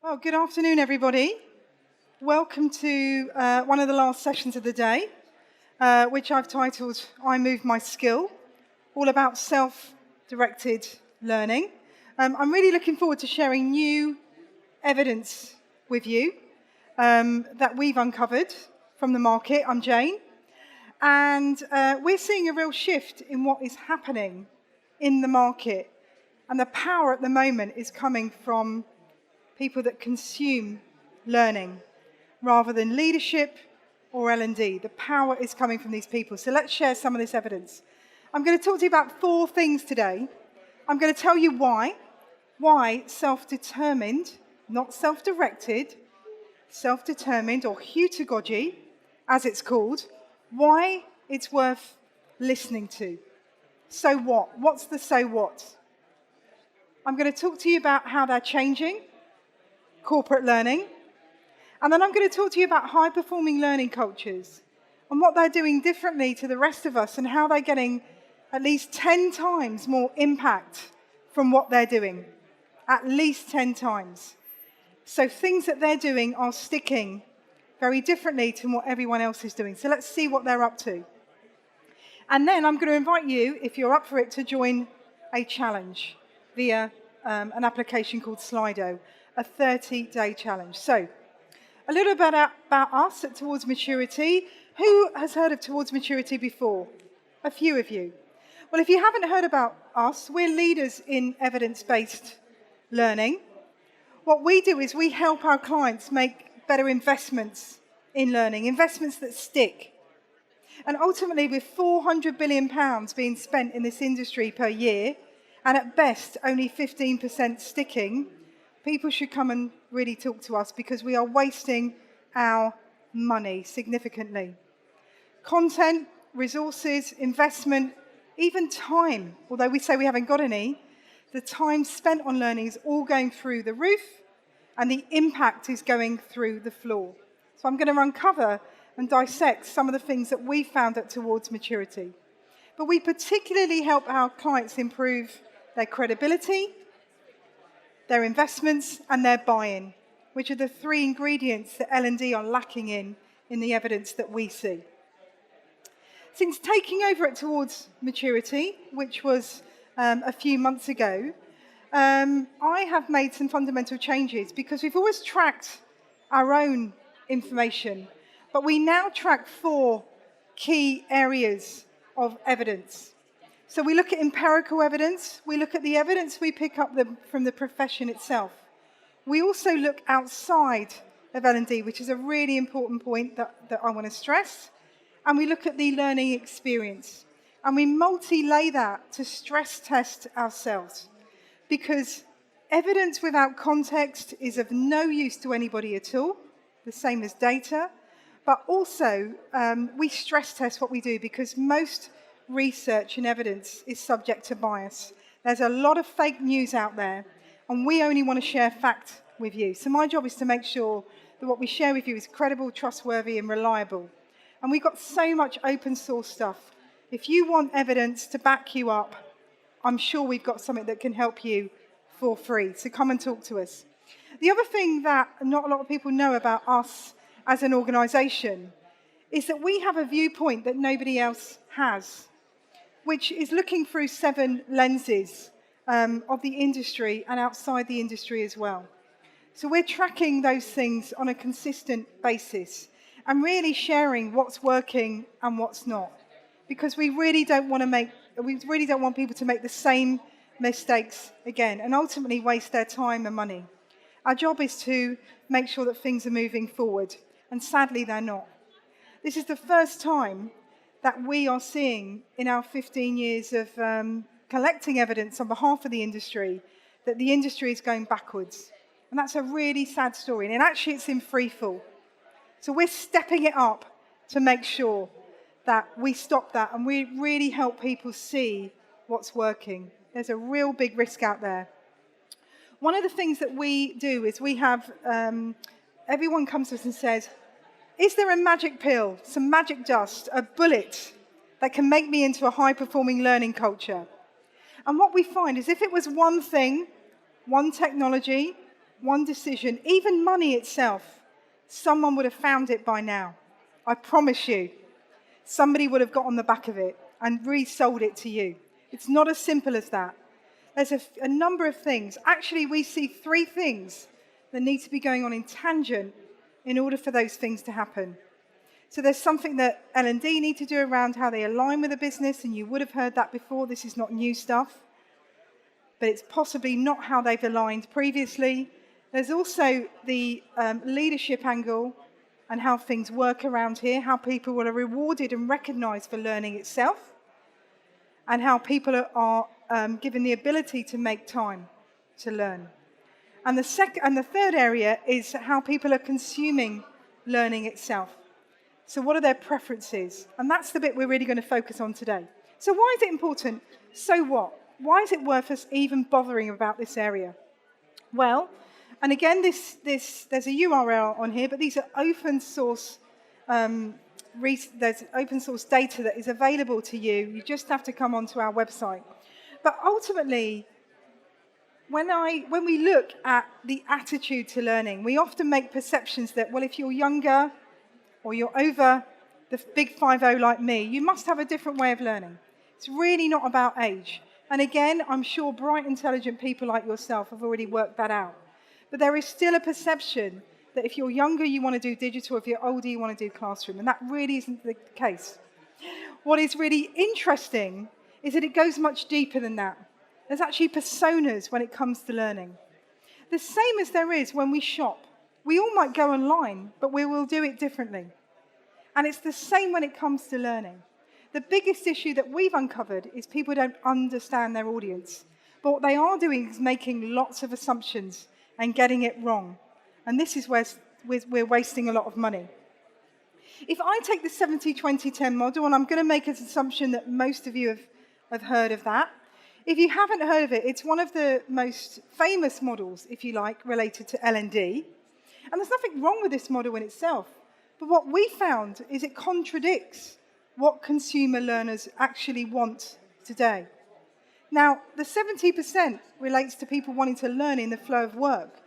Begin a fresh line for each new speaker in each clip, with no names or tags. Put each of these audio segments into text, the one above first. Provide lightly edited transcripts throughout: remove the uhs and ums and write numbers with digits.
Well, good afternoon, everybody. Welcome to one of the last sessions of the day, which I've titled, I Move My Skill, all about self-directed learning. I'm really looking forward to sharing new evidence with you that we've uncovered from the market. I'm Jane, and we're seeing a real shift in what is happening in the market, and the power at the moment is coming from people that consume learning rather than leadership or L&D. The power is coming from these people. So let's share some of this evidence. I'm going to talk to you about 4 things today. I'm going to tell you why self-determined, not self-directed, self-determined or heutagogy, as it's called, why it's worth listening to. So what? What's the so what? I'm going to talk to you about how they're changing corporate learning. And then I'm going to talk to you about high-performing learning cultures and what they're doing differently to the rest of us and how they're getting at least 10 times more impact from what they're doing. At least 10 times. So things that they're doing are sticking very differently to what everyone else is doing. So let's see what they're up to. And then I'm going to invite you, if you're up for it, to join a challenge via an application called Slido. A 30-day challenge. So, a little bit about us at Towards Maturity. Who has heard of Towards Maturity before? A few of you. Well, if you haven't heard about us, we're leaders in evidence-based learning. What we do is we help our clients make better investments in learning, investments that stick. And ultimately, with £400 billion being spent in this industry per year, and at best only 15% sticking, people should come and really talk to us because we are wasting our money significantly. Content, resources, investment, even time, although we say we haven't got any, the time spent on learning is all going through the roof and the impact is going through the floor. So I'm going to uncover and dissect some of the things that we found at Towards Maturity. But we particularly help our clients improve their credibility, their investments and their buy-in, which are the 3 ingredients that L&D are lacking in the evidence that we see. Since taking over at Towards Maturity, which was a few months ago, I have made some fundamental changes because we've always tracked our own information, but we now track 4 key areas of evidence. So we look at empirical evidence, we look at the evidence we pick up from the profession itself. We also look outside of L&D, which is a really important point that I want to stress. And we look at the learning experience. And we multi-lay that to stress test ourselves. Because evidence without context is of no use to anybody at all, the same as data. But also, we stress test what we do because most research and evidence is subject to bias. There's a lot of fake news out there, and we only want to share fact with you. So my job is to make sure that what we share with you is credible, trustworthy, and reliable. And we've got so much open source stuff. If you want evidence to back you up, I'm sure we've got something that can help you for free. So come and talk to us. The other thing that not a lot of people know about us as an organisation is that we have a viewpoint that nobody else has, which is looking through 7 lenses of the industry and outside the industry as well. So we're tracking those things on a consistent basis and really sharing what's working and what's not, because we really don't want people to make the same mistakes again and ultimately waste their time and money. Our job is to make sure that things are moving forward, and sadly they're not. This is the first time that we are seeing in our 15 years of collecting evidence on behalf of the industry that the industry is going backwards. And that's a really sad story. And actually it's in free fall. So we're stepping it up to make sure that we stop that and we really help people see what's working. There's a real big risk out there. One of the things that we do is we have, everyone comes to us and says, is there a magic pill, some magic dust, a bullet that can make me into a high-performing learning culture? And what we find is if it was one thing, one technology, one decision, even money itself, someone would have found it by now. I promise you. Somebody would have got on the back of it and resold it to you. It's not as simple as that. There's a number of things. Actually, we see 3 things that need to be going on in tangent in order for those things to happen. So there's something that L&D need to do around how they align with the business, and you would have heard that before. This is not new stuff, but it's possibly not how they've aligned previously. There's also the leadership angle and how things work around here, how people are rewarded and recognized for learning itself, and how people are given the ability to make time to learn. And the third area is how people are consuming learning itself. So what are their preferences? And that's the bit we're really going to focus on today. So why is it important? So what? Why is it worth us even bothering about this area? Well, and again, there's a URL on here, but these are open source. There's open source data that is available to you. You just have to come onto our website. But ultimately, when we look at the attitude to learning, we often make perceptions that, well, if you're younger or you're over the big 50 like me, you must have a different way of learning. It's really not about age. And again, I'm sure bright, intelligent people like yourself have already worked that out. But there is still a perception that if you're younger, you want to do digital. If you're older, you want to do classroom. And that really isn't the case. What is really interesting is that it goes much deeper than that. There's actually personas when it comes to learning. The same as there is when we shop. We all might go online, but we will do it differently. And it's the same when it comes to learning. The biggest issue that we've uncovered is people don't understand their audience. But what they are doing is making lots of assumptions and getting it wrong. And this is where we're wasting a lot of money. If I take the 70-20-10 model, and I'm going to make an assumption that most of you have heard of that. If you haven't heard of it, it's one of the most famous models, if you like, related to L&D. And there's nothing wrong with this model in itself. But what we found is it contradicts what consumer learners actually want today. Now, the 70% relates to people wanting to learn in the flow of work.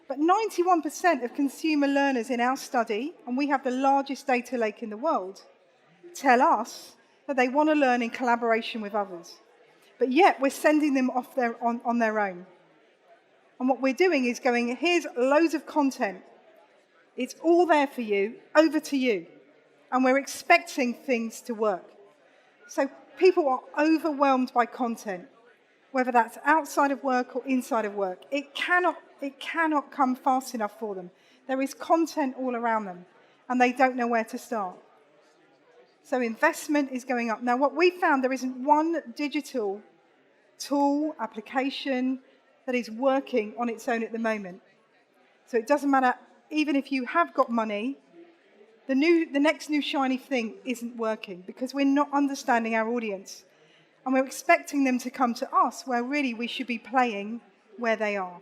But 91% of consumer learners in our study, and we have the largest data lake in the world, tell us that they want to learn in collaboration with others. But yet, we're sending them off on their own. And what we're doing is going, here's loads of content. It's all there for you, over to you. And we're expecting things to work. So people are overwhelmed by content, whether that's outside of work or inside of work. It cannot come fast enough for them. There is content all around them, and they don't know where to start. So investment is going up. Now, what we found, there isn't one digital tool, application, that is working on its own at the moment. So it doesn't matter, even if you have got money, the next new shiny thing isn't working because we're not understanding our audience. And we're expecting them to come to us where really we should be playing where they are.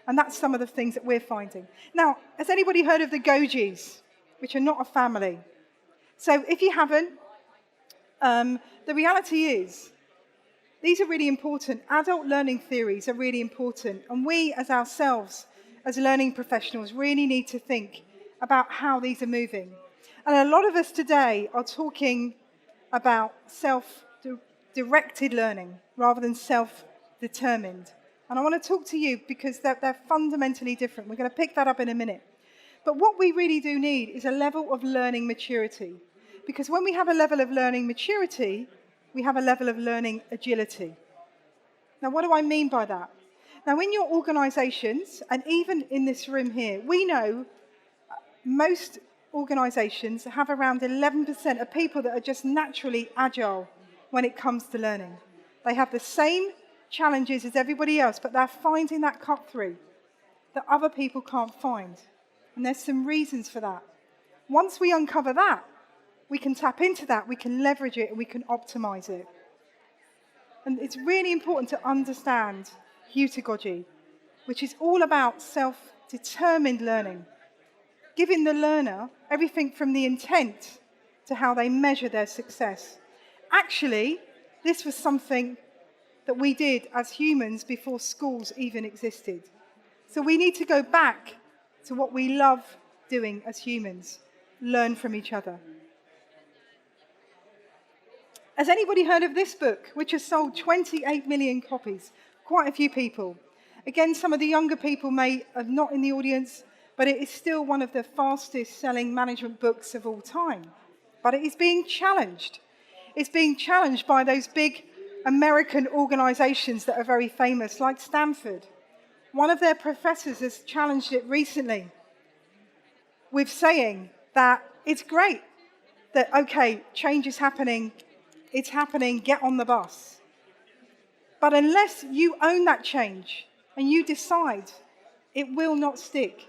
And that's some of the things that we're finding. Now, has anybody heard of the Gojis, which are not a family? So if you haven't, the reality is, these are really important. Adult learning theories are really important. And we, as ourselves, as learning professionals, really need to think about how these are moving. And a lot of us today are talking about self-directed learning rather than self-determined. And I want to talk to you because they're fundamentally different. We're going to pick that up in a minute. But what we really do need is a level of learning maturity. Because when we have a level of learning maturity, we have a level of learning agility. Now, what do I mean by that? Now, in your organizations, and even in this room here, we know most organizations have around 11% of people that are just naturally agile when it comes to learning. They have the same challenges as everybody else, but they're finding that cut through that other people can't find. And there's some reasons for that. Once we uncover that, we can tap into that, we can leverage it, and we can optimize it. And it's really important to understand pedagogy, which is all about self-determined learning, giving the learner everything from the intent to how they measure their success. Actually, this was something that we did as humans before schools even existed. So we need to go back to what we love doing as humans, learn from each other. Has anybody heard of this book, which has sold 28 million copies? Quite a few people. Again, some of the younger people may have not in the audience, but it is still one of the fastest selling management books of all time. But it is being challenged. It's being challenged by those big American organizations that are very famous, like Stanford. One of their professors has challenged it recently with saying that it's great, that, okay, change is happening, it's happening, get on the bus. But unless you own that change and you decide, it will not stick.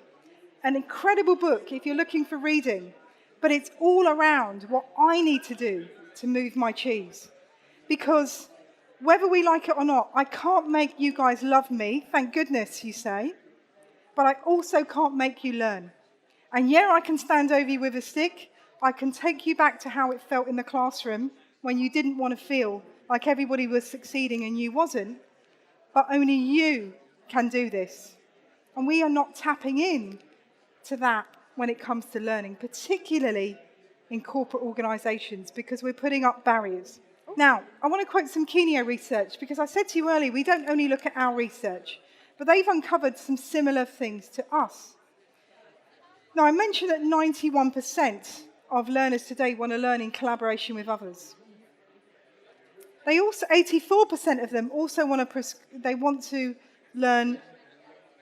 An incredible book if you're looking for reading, but it's all around what I need to do to move my cheese. Because whether we like it or not, I can't make you guys love me, thank goodness you say, but I also can't make you learn. And yeah, I can stand over you with a stick, I can take you back to how it felt in the classroom when you didn't want to feel like everybody was succeeding and you wasn't, but only you can do this. And we are not tapping in to that when it comes to learning, particularly in corporate organizations, because we're putting up barriers. Now, I want to quote some Kenio research, because I said to you earlier, we don't only look at our research, but they've uncovered some similar things to us. Now, I mentioned that 91% of learners today want to learn in collaboration with others. They also, 84% of them also want to learn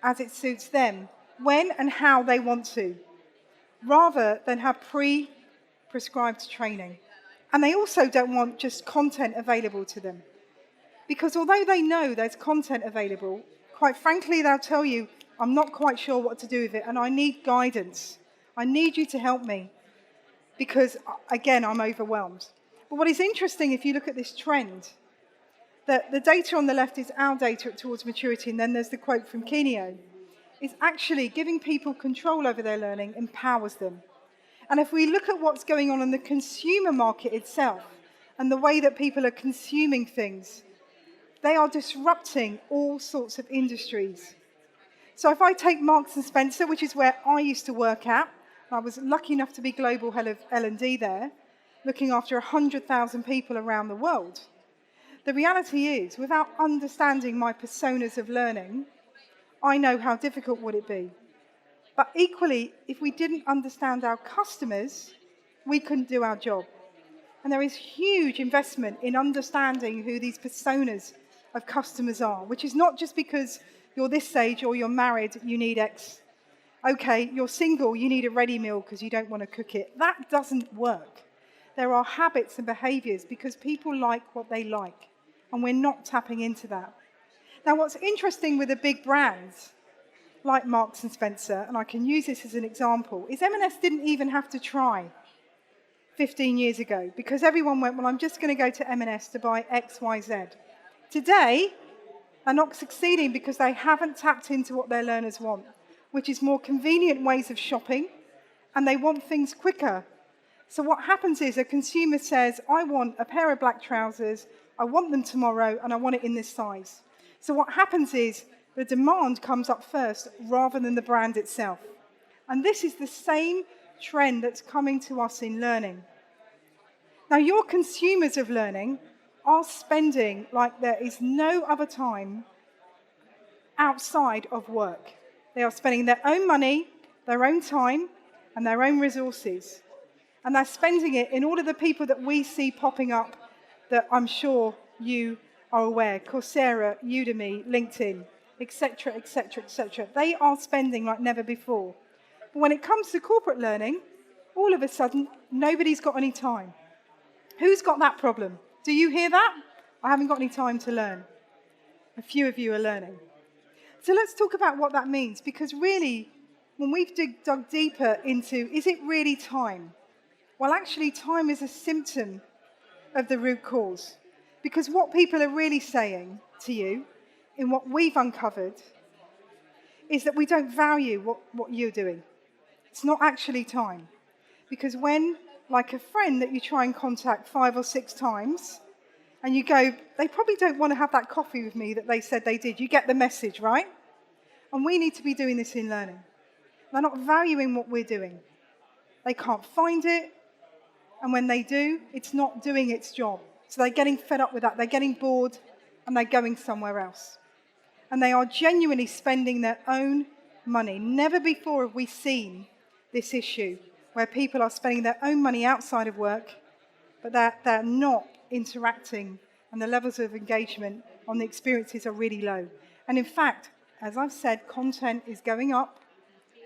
as it suits them, when and how they want to, rather than have pre-prescribed training. And they also don't want just content available to them. Because although they know there's content available, quite frankly, they'll tell you, I'm not quite sure what to do with it, and I need guidance. I need you to help me, because, again, I'm overwhelmed. But what is interesting, if you look at this trend, that the data on the left is our data towards maturity, and then there's the quote from Kenio, is actually giving people control over their learning empowers them. And if we look at what's going on in the consumer market itself, and the way that people are consuming things, they are disrupting all sorts of industries. So if I take Marks & Spencer, which is where I used to work at, I was lucky enough to be global head of L&D there, looking after 100,000 people around the world. The reality is, without understanding my personas of learning, I know how difficult would it be. But equally, if we didn't understand our customers, we couldn't do our job. And there is huge investment in understanding who these personas of customers are, which is not just because you're this age or you're married, you need X. Okay, you're single, you need a ready meal because you don't want to cook it. That doesn't work. There are habits and behaviors because people like what they like, and we're not tapping into that. Now, what's interesting with the big brands, like Marks & Spencer, and I can use this as an example, is M&S didn't even have to try 15 years ago, because everyone went, well, I'm just going to go to M&S to buy X, Y, Z. Today, they're not succeeding because they haven't tapped into what their learners want, which is more convenient ways of shopping, and they want things quicker. So what happens is a consumer says, I want a pair of black trousers, I want them tomorrow, and I want it in this size. So what happens is the demand comes up first rather than the brand itself. And this is the same trend that's coming to us in learning. Now, your consumers of learning are spending like there is no other time outside of work. They are spending their own money, their own time, and their own resources. And they're spending it in all of the people that we see popping up that I'm sure you are aware, Coursera, Udemy, LinkedIn, etc., etc., etc. They are spending like never before. But when it comes to corporate learning, all of a sudden, nobody's got any time. Who's got that problem? Do you hear that? I haven't got any time to learn. A few of you are learning. So let's talk about what that means, because really, when we've dug deeper into, is it really time? Well, actually, time is a symptom of the root cause. Because what people are really saying to you, in what we've uncovered, is that we don't value what you're doing. It's not actually time. Because when, like a friend that you try and contact 5 or 6 times, and you go, they probably don't want to have that coffee with me that they said they did. You get the message, right? And we need to be doing this in learning. They're not valuing what we're doing. They can't find it, and when they do, it's not doing its job. So they're getting fed up with that, they're getting bored, and they're going somewhere else. And they are genuinely spending their own money. Never before have we seen this issue, where people are spending their own money outside of work, but they're not interacting, and the levels of engagement on the experiences are really low. And in fact, as I've said, content is going up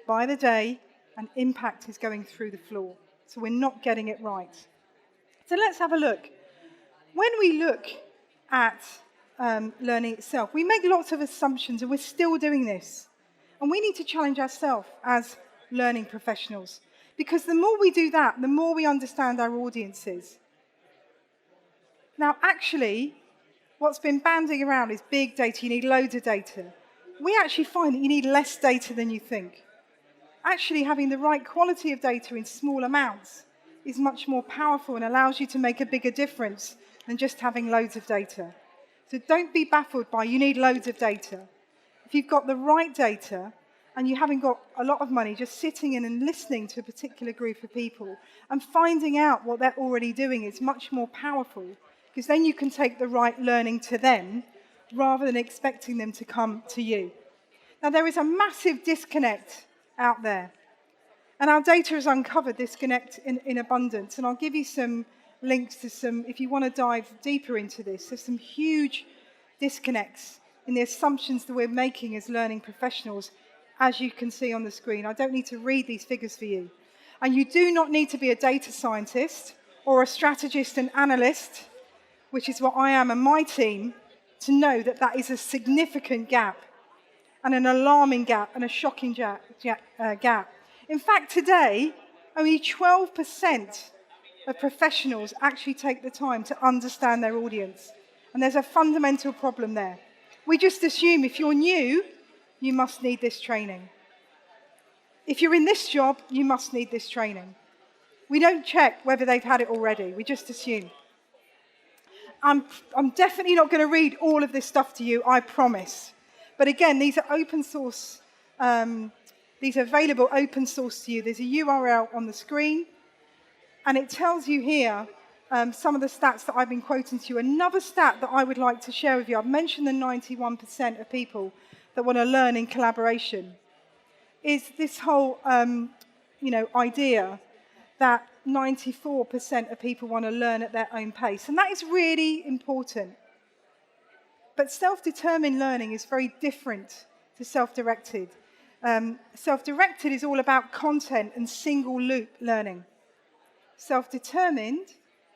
by the day, and impact is going through the floor. So we're not getting it right. So let's have a look. When we look at learning itself, we make lots of assumptions, and we're still doing this. And we need to challenge ourselves as learning professionals, because the more we do that, the more we understand our audiences. Now, actually, what's been banding around is big data. You need loads of data. We actually find that you need less data than you think. Actually, having the right quality of data in small amounts is much more powerful and allows you to make a bigger difference than just having loads of data. So don't be baffled by you need loads of data. If you've got the right data and you haven't got a lot of money, just sitting in and listening to a particular group of people and finding out what they're already doing is much more powerful, because then you can take the right learning to them rather than expecting them to come to you. Now, there is a massive disconnect out there, and our data has uncovered disconnect in abundance, and I'll give you some links to some, if you want to dive deeper into this. There's some huge disconnects in the assumptions that we're making as learning professionals, as you can see on the screen. I don't need to read these figures for you. And you do not need to be a data scientist or a strategist and analyst, which is what I am and my team, to know that that is a significant gap, and an alarming gap, and a shocking gap. In fact, today, only 12% of professionals actually take the time to understand their audience. And there's a fundamental problem there. We just assume if you're new, you must need this training. If you're in this job, you must need this training. We don't check whether they've had it already. We just assume. I'm definitely not going to read all of this stuff to you, I promise. But again, these are open source. These are available open source to you. There's a URL on the screen, and it tells you here some of the stats that I've been quoting to you. Another stat that I would like to share with you, I've mentioned the 91% of people that want to learn in collaboration, is this whole idea that 94% of people want to learn at their own pace. And that is really important. But self-determined learning is very different to self-directed. Self-directed is all about content and single-loop learning. Self-determined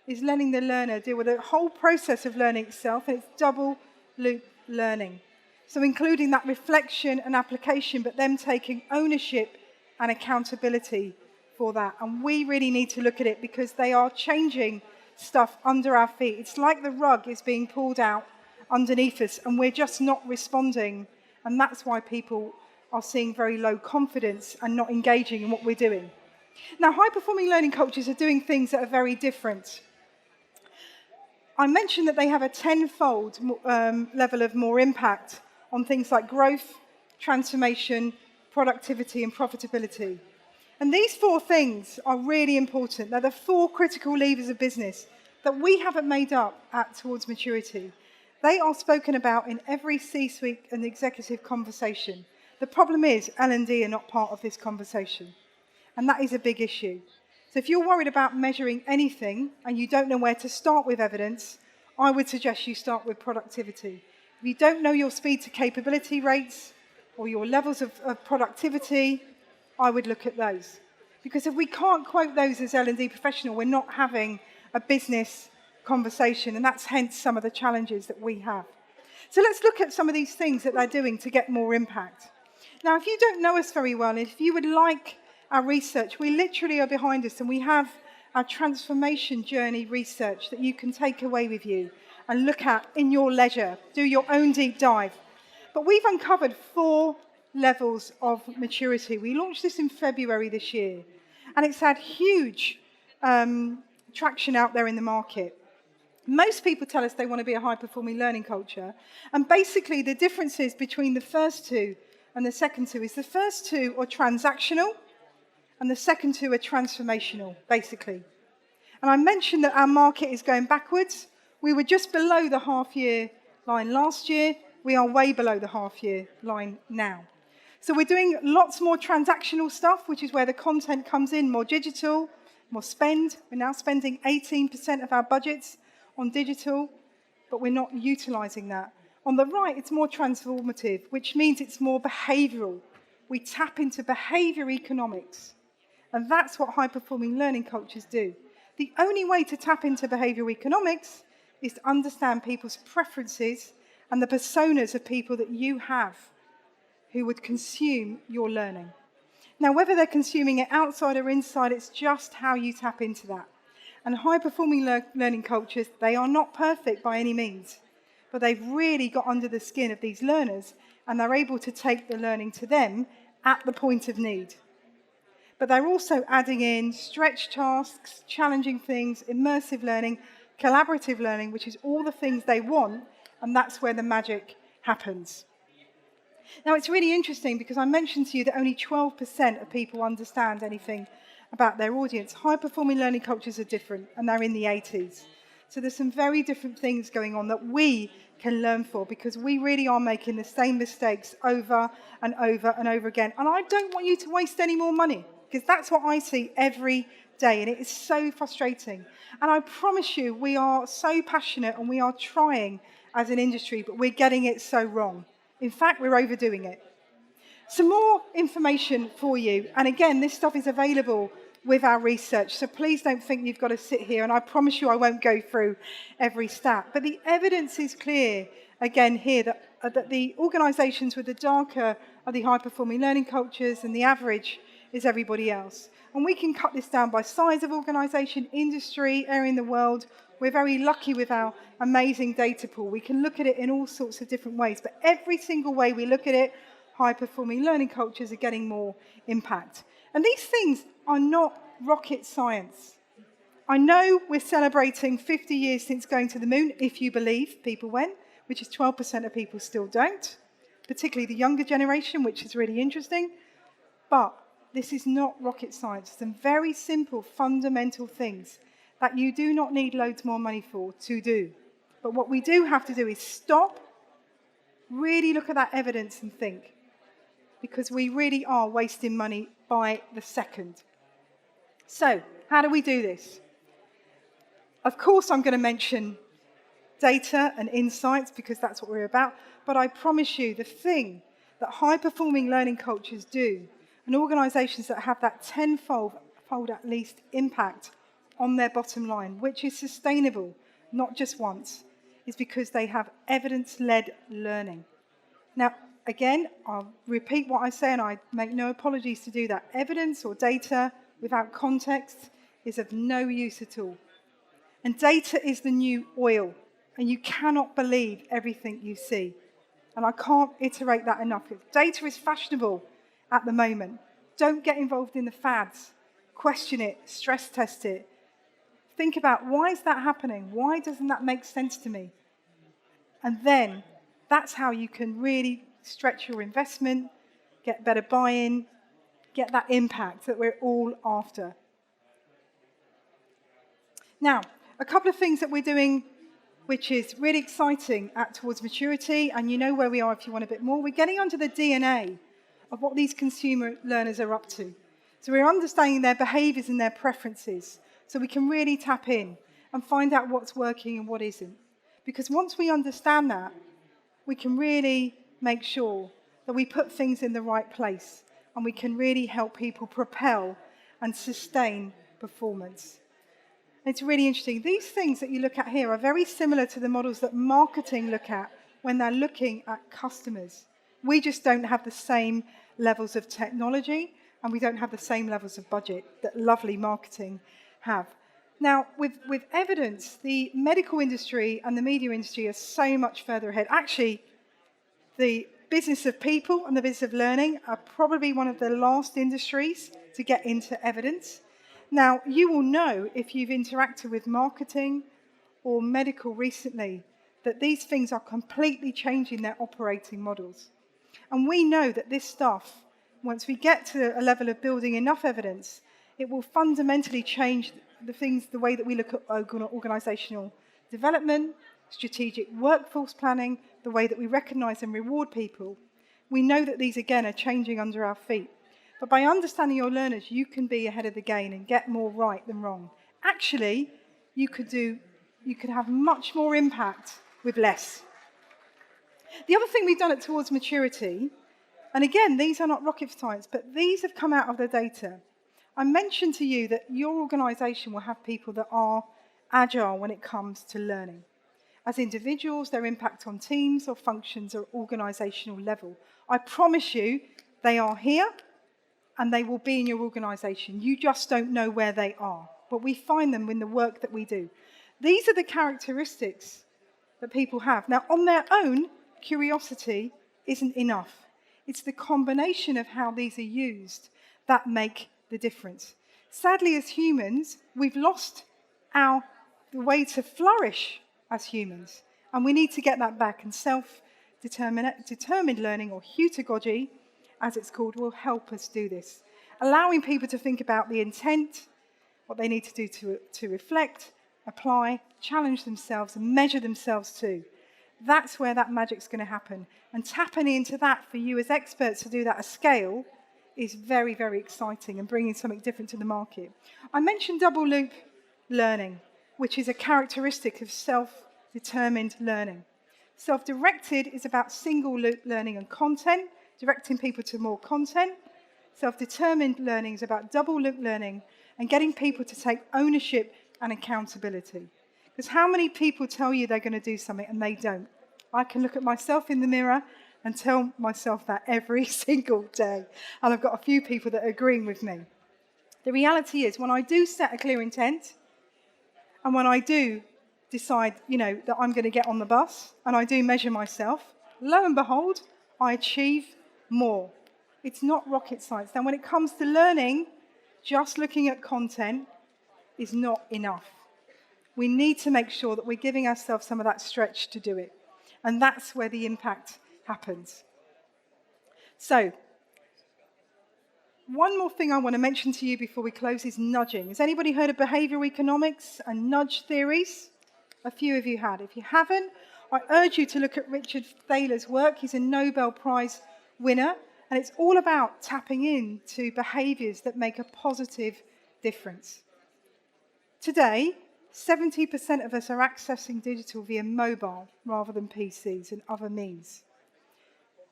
is letting the learner deal with the whole process of learning itself, and it's double-loop learning. So including that reflection and application, but them taking ownership and accountability for that. And we really need to look at it, because they are changing stuff under our feet. It's like the rug is being pulled out underneath us, and we're just not responding. And that's why people are seeing very low confidence and not engaging in what we're doing. Now, high-performing learning cultures are doing things that are very different. I mentioned that they have a tenfold level of more impact on things like growth, transformation, productivity, and profitability. And these four things are really important. They're the four critical levers of business that we haven't made up towards maturity. They are spoken about in every C-suite and executive conversation. The problem is L&D are not part of this conversation. And that is a big issue. So if you're worried about measuring anything and you don't know where to start with evidence, I would suggest you start with productivity. If you don't know your speed to capability rates or your levels of productivity, I would look at those. Because if we can't quote those as L&D professional, we're not having a business conversation, and that's hence some of the challenges that we have. So let's look at some of these things that they're doing to get more impact. Now, if you don't know us very well, and if you would like our research, we literally are behind us, and we have our transformation journey research that you can take away with you and look at in your leisure, do your own deep dive. But we've uncovered 4 levels of maturity. We launched this in February this year, and it's had huge traction out there in the market. Most people tell us they want to be a high-performing learning culture, and basically the differences between the first 2 and the second two is the first two are transactional and the second two are transformational, basically. And I mentioned that our market is going backwards. We were just below the half-year line last year. We are way below the half-year line now. So we're doing lots more transactional stuff, which is where the content comes in, more digital, more spend. We're now spending 18% of our budgets on digital, but we're not utilising that. On the right, it's more transformative, which means it's more behavioural. We tap into behaviour economics, and that's what high-performing learning cultures do. The only way to tap into behavioural economics is to understand people's preferences and the personas of people that you have who would consume your learning. Now, whether they're consuming it outside or inside, it's just how you tap into that. And high-performing learning cultures, they are not perfect by any means, but they've really got under the skin of these learners, and they're able to take the learning to them at the point of need. But they're also adding in stretch tasks, challenging things, immersive learning, collaborative learning, which is all the things they want, and that's where the magic happens. Now, it's really interesting because I mentioned to you that only 12% of people understand anything about their audience. High-performing learning cultures are different, and they're in the 80s. So there's some very different things going on that we can learn for, because we really are making the same mistakes over and over and over again. And I don't want you to waste any more money, because that's what I see every day, and it is so frustrating. And I promise you, we are so passionate and we are trying as an industry, but we're getting it so wrong. In fact, we're overdoing it. Some more information for you, and again, this stuff is available with our research, so please don't think you've got to sit here, and I promise you I won't go through every stat, but the evidence is clear, again here, that the organisations with the darker are the high-performing learning cultures, and the average is everybody else. And we can cut this down by size of organisation, industry, area in the world. We're very lucky with our amazing data pool. We can look at it in all sorts of different ways, but every single way we look at it, high-performing learning cultures are getting more impact. And these things are not rocket science. I know we're celebrating 50 years since going to the moon, if you believe people went, which is 12% of people still don't, particularly the younger generation, which is really interesting. But this is not rocket science. Some very simple, fundamental things that you do not need loads more money for to do. But what we do have to do is stop, really look at that evidence and think, because we really are wasting money by the second. So, how do we do this? Of course, I'm going to mention data and insights because that's what we're about, but I promise you the thing that high-performing learning cultures do, and organisations that have that tenfold at least impact on their bottom line, which is sustainable, not just once, is because they have evidence-led learning. Now, again, I'll repeat what I say, and I make no apologies to do that. Evidence or data without context is of no use at all. And data is the new oil, and you cannot believe everything you see. And I can't iterate that enough. If data is fashionable at the moment, don't get involved in the fads. Question it, stress test it. Think about, why is that happening? Why doesn't that make sense to me? And then that's how you can really stretch your investment, get better buy-in, get that impact that we're all after. Now, a couple of things that we're doing which is really exciting towards maturity, and you know where we are if you want a bit more. We're getting onto the DNA of what these consumer learners are up to. So we're understanding their behaviours and their preferences, so we can really tap in and find out what's working and what isn't. Because once we understand that, we can really make sure that we put things in the right place, and we can really help people propel and sustain performance. It's really interesting. These things that you look at here are very similar to the models that marketing look at when they're looking at customers. We just don't have the same levels of technology, and we don't have the same levels of budget that lovely marketing have. Now, with evidence, the medical industry and the media industry are so much further ahead. Actually, the business of people and the business of learning are probably one of the last industries to get into evidence. Now, you will know if you've interacted with marketing or medical recently that these things are completely changing their operating models. And we know that this stuff, once we get to a level of building enough evidence, it will fundamentally change the way that we look at organisational development, strategic workforce planning, the way that we recognise and reward people. We know that these, again, are changing under our feet. But by understanding your learners, you can be ahead of the game and get more right than wrong. Actually, you could have much more impact with less. The other thing we've done at Towards Maturity, and again, these are not rocket science, but these have come out of the data. I mentioned to you that your organisation will have people that are agile when it comes to learning. As individuals, their impact on teams or functions or organisational level. I promise you, they are here and they will be in your organisation. You just don't know where they are, but we find them in the work that we do. These are the characteristics that people have. Now, on their own, curiosity isn't enough. It's the combination of how these are used that make the difference. Sadly, as humans, we've lost the way to flourish as humans, and we need to get that back, and self-determined learning, or heutagogy, as it's called, will help us do this, allowing people to think about the intent, what they need to do to reflect, apply, challenge themselves, and measure themselves too. That's where that magic's going to happen, and tapping into that for you as experts to do that at scale is very, very exciting and bringing something different to the market. I mentioned Doubleloop learning, which is a characteristic of self-determined learning. Self-directed is about single-loop learning and content, directing people to more content. Self-determined learning is about double-loop learning and getting people to take ownership and accountability. Because how many people tell you they're going to do something and they don't? I can look at myself in the mirror and tell myself that every single day. And I've got a few people that are agreeing with me. The reality is, when I do set a clear intent, and when I do decide, that I'm going to get on the bus, and I do measure myself, lo and behold, I achieve more. It's not rocket science. Now, when it comes to learning, just looking at content is not enough. We need to make sure that we're giving ourselves some of that stretch to do it. And that's where the impact happens. So, one more thing I want to mention to you before we close is nudging. Has anybody heard of behavioural economics and nudge theories? A few of you had. If you haven't, I urge you to look at Richard Thaler's work. He's a Nobel Prize winner, and it's all about tapping into behaviours that make a positive difference. Today, 70% of us are accessing digital via mobile rather than PCs and other means.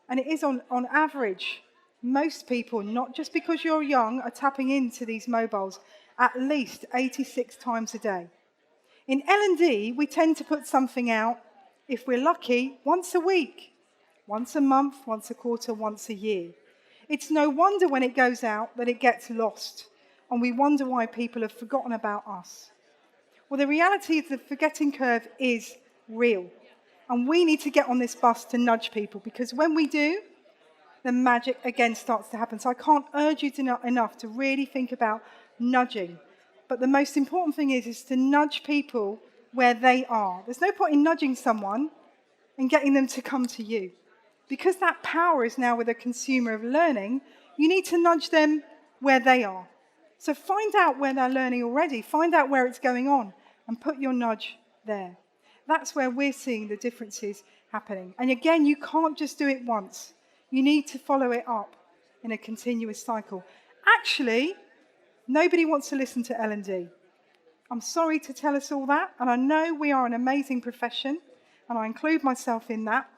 And it is on average, most people, not just because you're young, are tapping into these mobiles at least 86 times a day. In L&D, we tend to put something out, if we're lucky, once a week, once a month, once a quarter, once a year. It's no wonder when it goes out that it gets lost, and we wonder why people have forgotten about us. Well, the reality is the forgetting curve is real, and we need to get on this bus to nudge people, because when we do, the magic again starts to happen. So I can't urge you enough to really think about nudging. But the most important thing is to nudge people where they are. There's no point in nudging someone and getting them to come to you. Because that power is now with a consumer of learning, you need to nudge them where they are. So find out where they're learning already, find out where it's going on, and put your nudge there. That's where we're seeing the differences happening. And again, you can't just do it once. You need to follow it up in a continuous cycle. Actually, nobody wants to listen to L&D. I'm sorry to tell us all that, and I know we are an amazing profession, and I include myself in that,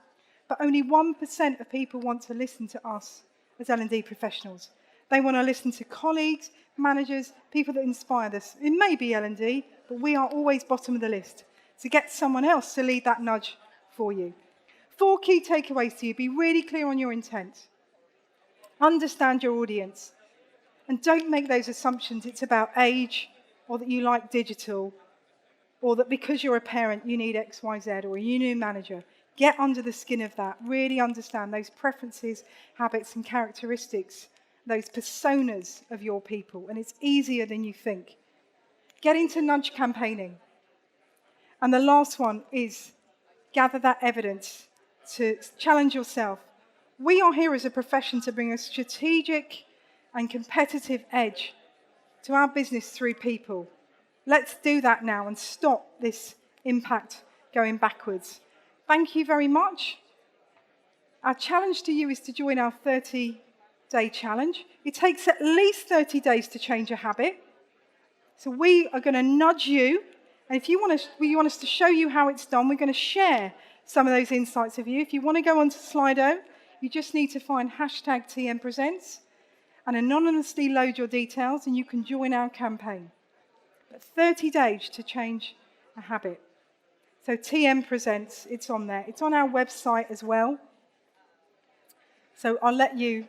but only 1% of people want to listen to us as L&D professionals. They want to listen to colleagues, managers, people that inspire us. It may be L&D, but we are always bottom of the list. So get someone else to lead that nudge for you. 4 key takeaways to you. Be really clear on your intent. Understand your audience. And don't make those assumptions it's about age, or that you like digital, or that because you're a parent you need X, Y, Z, or you need a manager. Get under the skin of that. Really understand those preferences, habits, and characteristics, those personas of your people. And it's easier than you think. Get into nudge campaigning. And the last one is gather that evidence to challenge yourself. We are here as a profession to bring a strategic and competitive edge to our business through people. Let's do that now and stop this impact going backwards. Thank you very much. Our challenge to you is to join our 30-day challenge. It takes at least 30 days to change a habit. So we are going to nudge you, and if you want us to show you how it's done, we're going to share some of those insights with you. If you want to go onto Slido, you just need to find #TMPresents and anonymously load your details, and you can join our campaign. But 30 days to change a habit. So TM Presents, it's on there. It's on our website as well. So I'll let you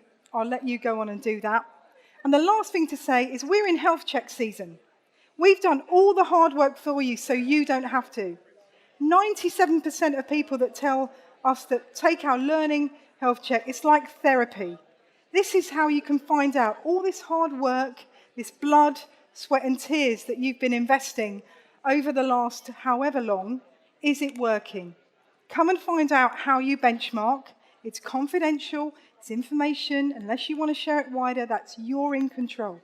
go on and do that. And the last thing to say is we're in health check season. We've done all the hard work for you so you don't have to. 97% of people that tell us that take our learning health check, it's like therapy. This is how you can find out all this hard work, this blood, sweat and tears that you've been investing over the last however long, is it working? Come and find out how you benchmark. It's confidential, it's information. Unless you want to share it wider, that's you're in control.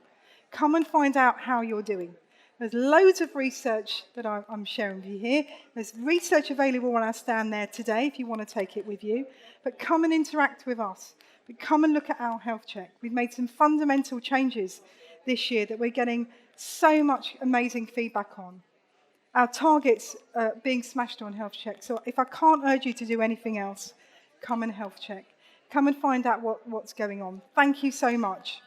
Come and find out how you're doing. There's loads of research that I'm sharing with you here. There's research available on our stand there today if you want to take it with you. But come and interact with us. But come and look at our health check. We've made some fundamental changes this year that we're getting so much amazing feedback on. Our targets are being smashed on health check. So if I can't urge you to do anything else, come and health check. Come and find out what's going on. Thank you so much.